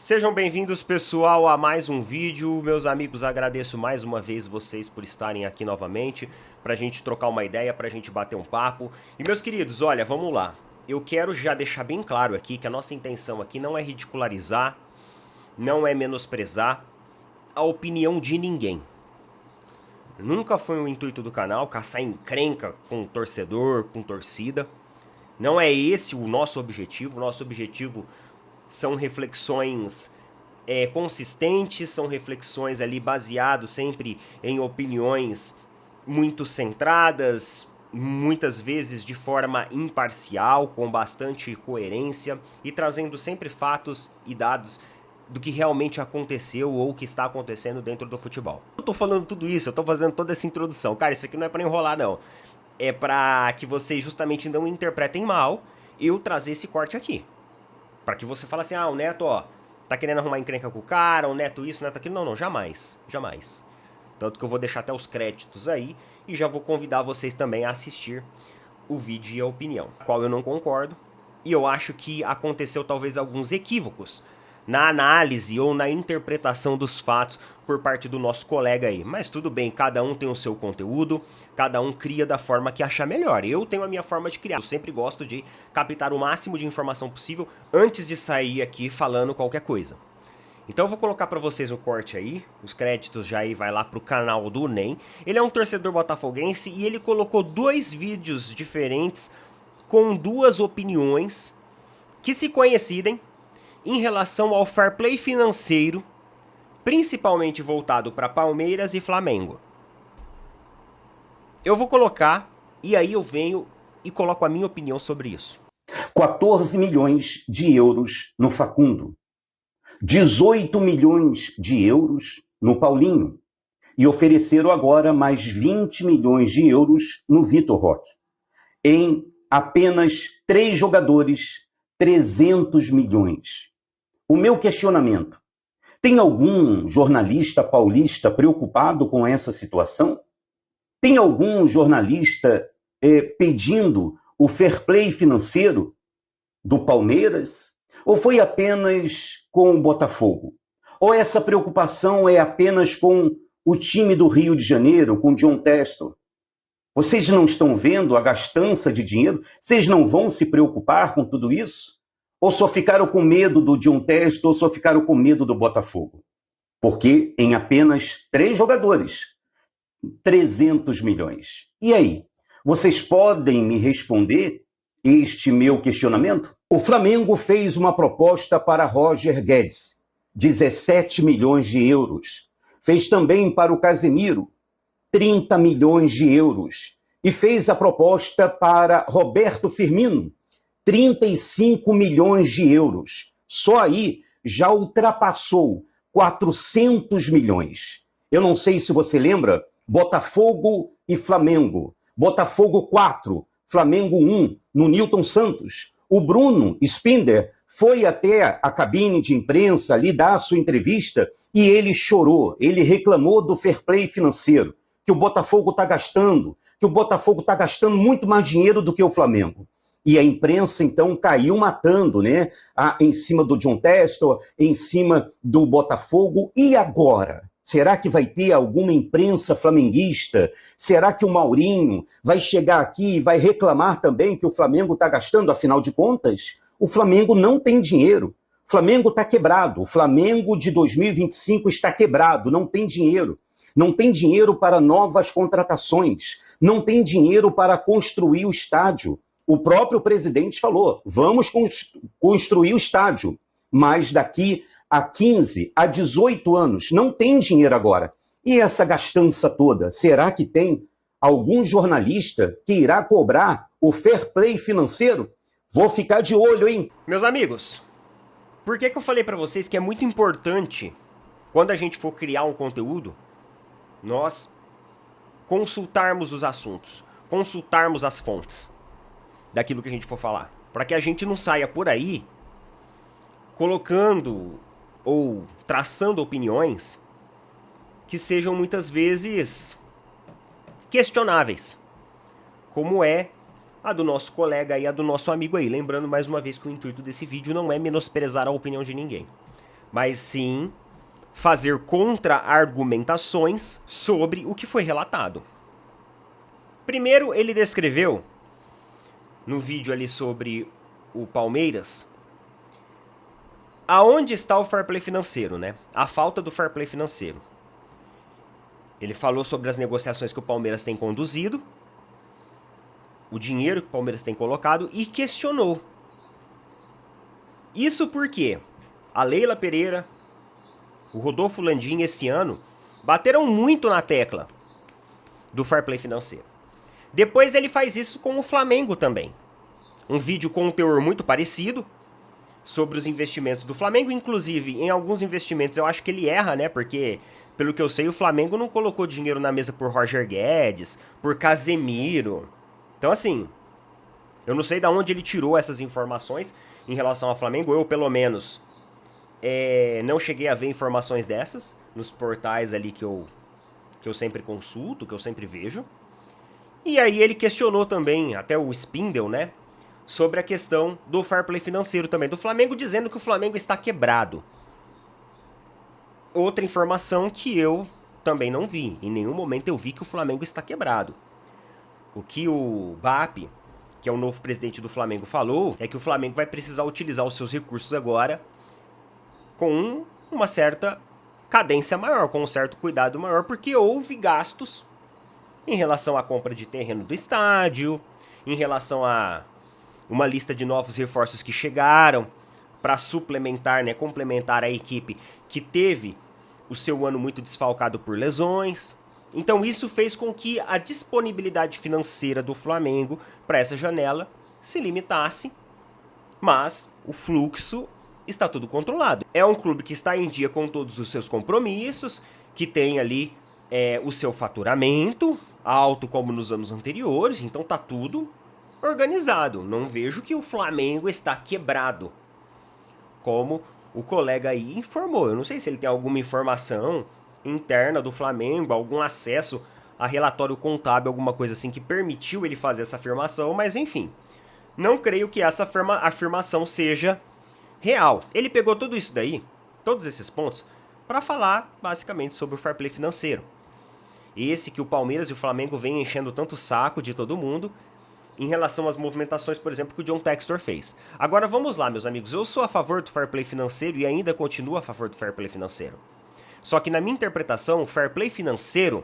Sejam bem-vindos, pessoal, a mais um vídeo. Meus amigos, agradeço mais uma vez vocês por estarem aqui novamente, pra gente trocar uma ideia, pra gente bater um papo. E meus queridos, olha, vamos lá. Eu quero já deixar bem claro aqui que a nossa intenção aqui não é ridicularizar, não é menosprezar a opinião de ninguém. Nunca foi o intuito do canal caçar encrenca com torcedor, com torcida. Não é esse o nosso objetivo. O nosso objetivo são reflexões consistentes, são reflexões ali baseadas sempre em opiniões muito centradas, muitas vezes de forma imparcial, com bastante coerência e trazendo sempre fatos e dados do que realmente aconteceu ou o que está acontecendo dentro do futebol. Eu tô falando tudo isso, eu tô fazendo toda essa introdução. Cara, isso aqui não é pra enrolar, não. É pra que vocês justamente não interpretem mal eu trazer esse corte aqui. Pra que você fale assim, o Neto, ó, tá querendo arrumar encrenca com o cara, o Neto isso, o Neto aquilo. Não, não, jamais, jamais. Tanto que eu vou deixar até os créditos aí e já vou convidar vocês também a assistir o vídeo e a opinião, qual eu não concordo. E eu acho que aconteceu talvez alguns equívocos na análise ou na interpretação dos fatos por parte do nosso colega aí. Mas tudo bem, cada um tem o seu conteúdo, cada um cria da forma que achar melhor. Eu tenho a minha forma de criar. Eu sempre gosto de captar o máximo de informação possível antes de sair aqui falando qualquer coisa. Então eu vou colocar pra vocês o corte aí, os créditos já aí vai lá pro canal do NEM. Ele é um torcedor botafoguense e ele colocou dois vídeos diferentes com duas opiniões que se coincidem em relação ao fair play financeiro, principalmente voltado para Palmeiras e Flamengo. Eu vou colocar e aí eu venho e coloco a minha opinião sobre isso. 14 milhões de euros no Facundo, 18 milhões de euros no Paulinho e ofereceram agora mais 20 milhões de euros no Vitor Roque. Em apenas 3 jogadores, 300 milhões. O meu questionamento: tem algum jornalista paulista preocupado com essa situação? Tem algum jornalista pedindo o fair play financeiro do Palmeiras? Ou foi apenas com o Botafogo? Ou essa preocupação é apenas com o time do Rio de Janeiro, com John Textor? Vocês não estão vendo a gastança de dinheiro? Vocês não vão se preocupar com tudo isso? Ou só ficaram com medo do John Textor, ou só ficaram com medo do Botafogo? Porque em apenas 3 jogadores, 300 milhões. E aí? Vocês podem me responder este meu questionamento? O Flamengo fez uma proposta para Roger Guedes, 17 milhões de euros. Fez também para o Casemiro, 30 milhões de euros. E fez a proposta para Roberto Firmino, 35 milhões de euros. Só aí já ultrapassou 400 milhões. Eu não sei se você lembra, Botafogo e Flamengo. Botafogo 4, Flamengo 1, no Nilton Santos. O Bruno Spindler foi até a cabine de imprensa ali dar a sua entrevista e ele chorou, ele reclamou do fair play financeiro, que o Botafogo está gastando, que o Botafogo está gastando muito mais dinheiro do que o Flamengo. E a imprensa, então, caiu matando, né? Em cima do John Textor, em cima do Botafogo. E agora? Será que vai ter alguma imprensa flamenguista? Será que o Maurinho vai chegar aqui e vai reclamar também que o Flamengo está gastando? Afinal de contas, o Flamengo não tem dinheiro. O Flamengo está quebrado. O Flamengo de 2025 está quebrado, não tem dinheiro. Não tem dinheiro para novas contratações. Não tem dinheiro para construir o estádio. O próprio presidente falou, vamos construir o estádio, mas daqui a 15, a 18 anos, não tem dinheiro agora. E essa gastança toda, será que tem algum jornalista que irá cobrar o fair play financeiro? Vou ficar de olho, hein? Meus amigos, por que eu falei pra vocês que é muito importante, quando a gente for criar um conteúdo, nós consultarmos os assuntos, consultarmos as fontes daquilo que a gente for falar, para que a gente não saia por aí colocando ou traçando opiniões que sejam muitas vezes questionáveis, como é a do nosso colega e a do nosso amigo aí. Lembrando mais uma vez que o intuito desse vídeo não é menosprezar a opinião de ninguém, mas sim fazer contra-argumentações sobre o que foi relatado. Primeiro, ele descreveu, no vídeo ali sobre o Palmeiras, aonde está o fair play financeiro, né? A falta do fair play financeiro. Ele falou sobre as negociações que o Palmeiras tem conduzido, o dinheiro que o Palmeiras tem colocado e questionou. Isso porque a Leila Pereira, o Rodolfo Landim esse ano bateram muito na tecla do fair play financeiro. Depois ele faz isso com o Flamengo também. Um vídeo com um teor muito parecido sobre os investimentos do Flamengo. Inclusive, em alguns investimentos eu acho que ele erra, né? Porque, pelo que eu sei, o Flamengo não colocou dinheiro na mesa por Roger Guedes, por Casemiro. Então, assim, eu não sei de onde ele tirou essas informações em relação ao Flamengo. Eu, pelo menos, não cheguei a ver informações dessas nos portais ali que eu sempre consulto, que eu sempre vejo. E aí ele questionou também, até o Spindle, né, sobre a questão do fair play financeiro também do Flamengo, dizendo que o Flamengo está quebrado. Outra informação que eu também não vi. Em nenhum momento eu vi que o Flamengo está quebrado. O que o BAP, que é o novo presidente do Flamengo, falou é que o Flamengo vai precisar utilizar os seus recursos agora com uma certa cadência maior, com um certo cuidado maior, porque houve gastos em relação à compra de terreno do estádio, em relação a uma lista de novos reforços que chegaram para suplementar, né, complementar a equipe que teve o seu ano muito desfalcado por lesões. Então isso fez com que a disponibilidade financeira do Flamengo para essa janela se limitasse, mas o fluxo está tudo controlado. É um clube que está em dia com todos os seus compromissos, que tem ali o seu faturamento alto como nos anos anteriores, então tá tudo organizado. Não vejo que o Flamengo está quebrado, como o colega aí informou. Eu não sei se ele tem alguma informação interna do Flamengo, algum acesso a relatório contábil, alguma coisa assim que permitiu ele fazer essa afirmação, mas enfim, não creio que essa afirmação seja real. Ele pegou tudo isso daí, todos esses pontos, para falar basicamente sobre o fair play financeiro. Esse que o Palmeiras e o Flamengo vêm enchendo tanto o saco de todo mundo em relação às movimentações, por exemplo, que o John Textor fez. Agora vamos lá, meus amigos, eu sou a favor do fair play financeiro e ainda continuo a favor do fair play financeiro. Só que na minha interpretação, o fair play financeiro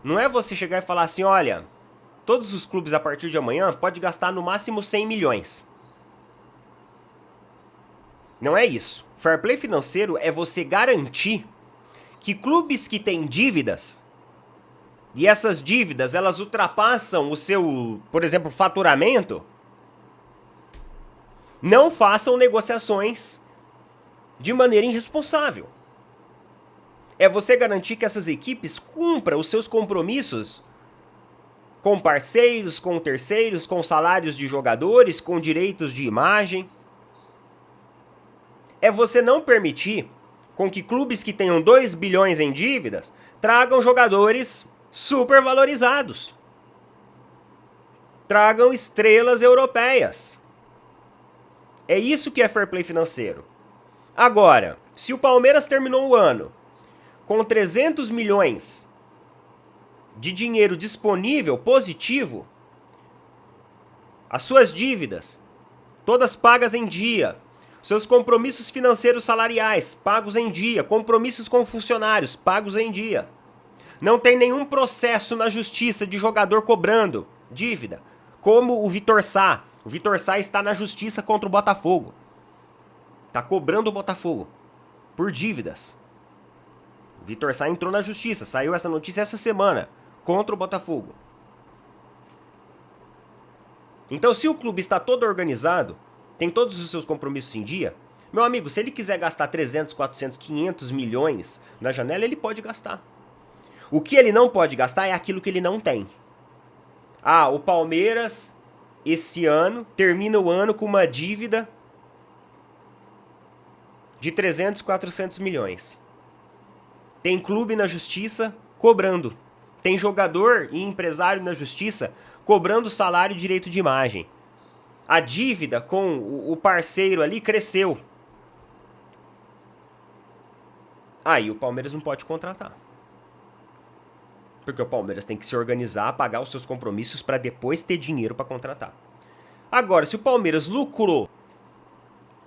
não é você chegar e falar assim, olha, todos os clubes a partir de amanhã podem gastar no máximo 100 milhões. Não é isso. Fair play financeiro é você garantir que clubes que têm dívidas, e essas dívidas elas ultrapassam o seu, por exemplo, faturamento, não façam negociações de maneira irresponsável. É você garantir que essas equipes cumpram os seus compromissos com parceiros, com terceiros, com salários de jogadores, com direitos de imagem. É você não permitir com que clubes que tenham 2 bilhões em dívidas tragam jogadores supervalorizados. Tragam estrelas europeias. É isso que é fair play financeiro. Agora, se o Palmeiras terminou o ano com 300 milhões de dinheiro disponível, positivo, as suas dívidas, todas pagas em dia, seus compromissos financeiros salariais, pagos em dia, compromissos com funcionários, pagos em dia. Não tem nenhum processo na justiça de jogador cobrando dívida, como o Vitor Sá. O Vitor Sá está na justiça contra o Botafogo. Está cobrando o Botafogo por dívidas. O Vitor Sá entrou na justiça, saiu essa notícia essa semana, contra o Botafogo. Então, se o clube está todo organizado, tem todos os seus compromissos em dia, meu amigo, se ele quiser gastar 300, 400, 500 milhões na janela, ele pode gastar. O que ele não pode gastar é aquilo que ele não tem. Ah, o Palmeiras, esse ano, termina o ano com uma dívida de 300, 400 milhões. Tem clube na justiça cobrando. Tem jogador e empresário na justiça cobrando salário e direito de imagem. A dívida com o parceiro ali cresceu. Aí o Palmeiras não pode contratar. Porque o Palmeiras tem que se organizar, pagar os seus compromissos para depois ter dinheiro para contratar. Agora, se o Palmeiras lucrou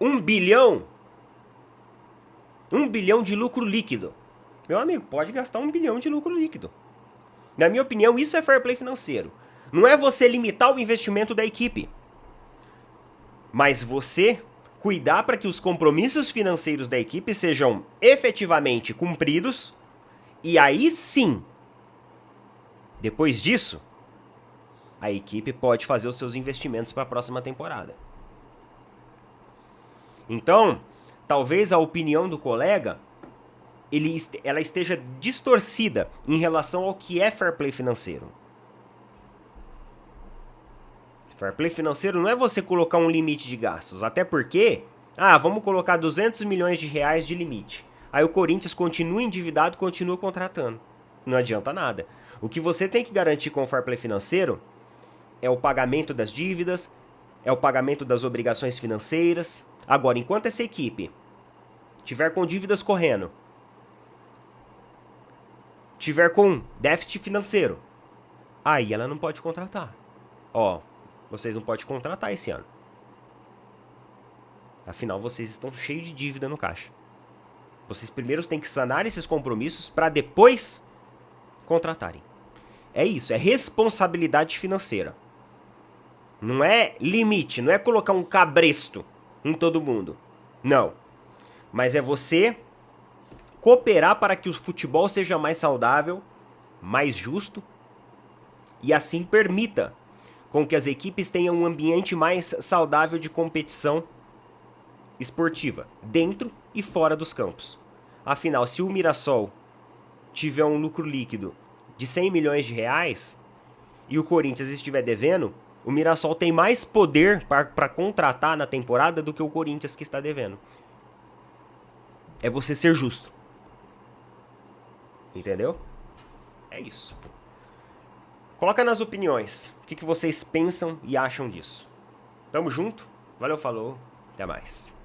1 bilhão de lucro líquido, meu amigo, pode gastar 1 bilhão de lucro líquido. Na minha opinião, isso é fair play financeiro. Não é você limitar o investimento da equipe, mas você cuidar para que os compromissos financeiros da equipe sejam efetivamente cumpridos, e aí sim, depois disso, a equipe pode fazer os seus investimentos para a próxima temporada. Então, talvez a opinião do colega ela esteja distorcida em relação ao que é fair play financeiro. Fair play financeiro não é você colocar um limite de gastos, até porque, vamos colocar 200 milhões de reais de limite. Aí o Corinthians continua endividado, continua contratando. Não adianta nada. O que você tem que garantir com o fair play financeiro é o pagamento das dívidas, é o pagamento das obrigações financeiras. Agora, enquanto essa equipe tiver com dívidas correndo, tiver com déficit financeiro, aí ela não pode contratar. Vocês não podem contratar esse ano. Afinal, vocês estão cheios de dívida no caixa. Vocês primeiro têm que sanar esses compromissos para depois contratarem. É isso, é responsabilidade financeira. Não é limite, não é colocar um cabresto em todo mundo. Não. Mas é você cooperar para que o futebol seja mais saudável, mais justo, e assim permita com que as equipes tenham um ambiente mais saudável de competição esportiva, dentro e fora dos campos. Afinal, se o Mirassol tiver um lucro líquido de 100 milhões de reais e o Corinthians estiver devendo, o Mirassol tem mais poder para contratar na temporada do que o Corinthians que está devendo. É você ser justo. Entendeu? É isso. Coloca nas opiniões o que vocês pensam e acham disso. Tamo junto. Valeu, falou. Até mais.